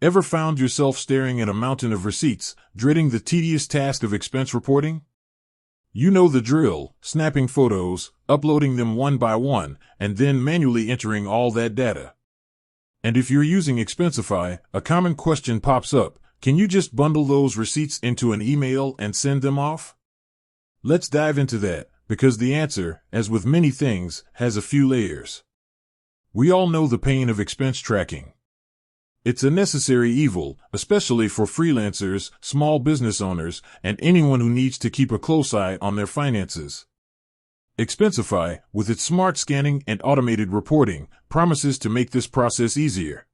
Ever found yourself staring at a mountain of receipts, dreading the tedious task of expense reporting? You know the drill: snapping photos, uploading them one by one, and then manually entering all that data. And if you're using Expensify, a common question pops up: can you just bundle those receipts into an email and send them off? Let's dive into that, because the answer, as with many things, has a few layers. We all know the pain of expense tracking. It's a necessary evil, especially for freelancers, small business owners, and anyone who needs to keep a close eye on their finances. Expensify, with its smart scanning and automated reporting, promises to make this process easier.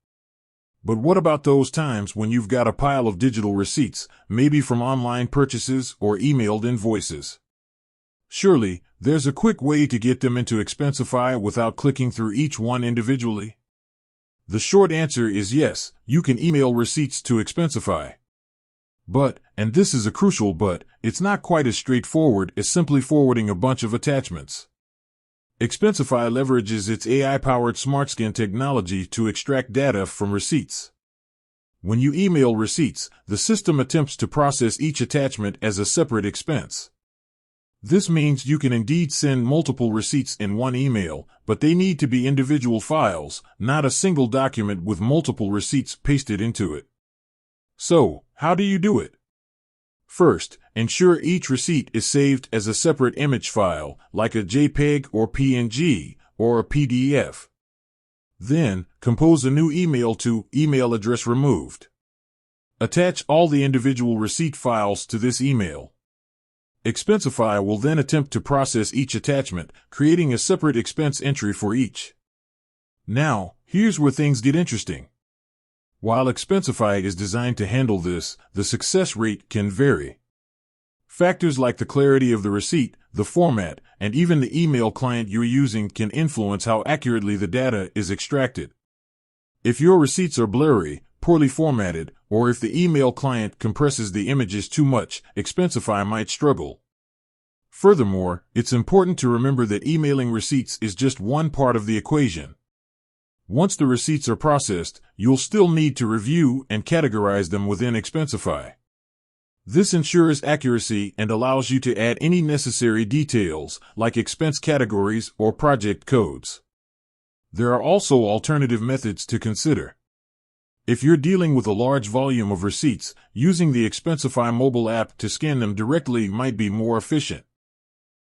But what about those times when you've got a pile of digital receipts, maybe from online purchases or emailed invoices? Surely, there's a quick way to get them into Expensify without clicking through each one individually. The short answer is yes, you can email receipts to Expensify. But, and this is a crucial but, it's not quite as straightforward as simply forwarding a bunch of attachments. Expensify leverages its AI-powered SmartScan technology to extract data from receipts. When you email receipts, the system attempts to process each attachment as a separate expense. This means you can indeed send multiple receipts in one email, but they need to be individual files, not a single document with multiple receipts pasted into it. So, how do you do it? First, ensure each receipt is saved as a separate image file, like a JPEG or PNG, or a PDF. Then, compose a new email to email address removed. Attach all the individual receipt files to this email. Expensify will then attempt to process each attachment, creating a separate expense entry for each. Now, here's where things get interesting. While Expensify is designed to handle this, the success rate can vary. Factors like the clarity of the receipt, the format, and even the email client you're using can influence how accurately the data is extracted. If your receipts are blurry, poorly formatted, or if the email client compresses the images too much, Expensify might struggle. Furthermore, it's important to remember that emailing receipts is just one part of the equation. Once the receipts are processed, you'll still need to review and categorize them within Expensify. This ensures accuracy and allows you to add any necessary details, like expense categories or project codes. There are also alternative methods to consider. If you're dealing with a large volume of receipts, using the Expensify mobile app to scan them directly might be more efficient.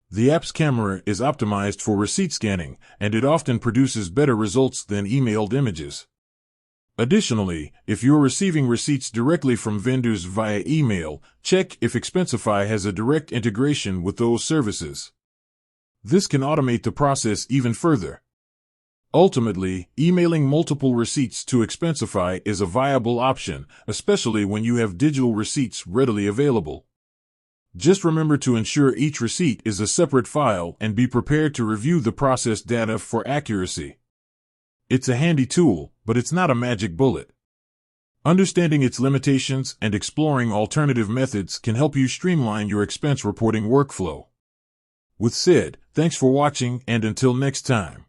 The app's camera is optimized for receipt scanning, and it often produces better results than emailed images. Additionally, if you're receiving receipts directly from vendors via email, check if Expensify has a direct integration with those services. This can automate the process even further. Ultimately, emailing multiple receipts to Expensify is a viable option, especially when you have digital receipts readily available. Just remember to ensure each receipt is a separate file and be prepared to review the processed data for accuracy. It's a handy tool, but it's not a magic bullet. Understanding its limitations and exploring alternative methods can help you streamline your expense reporting workflow. With said, thanks for watching, and until next time.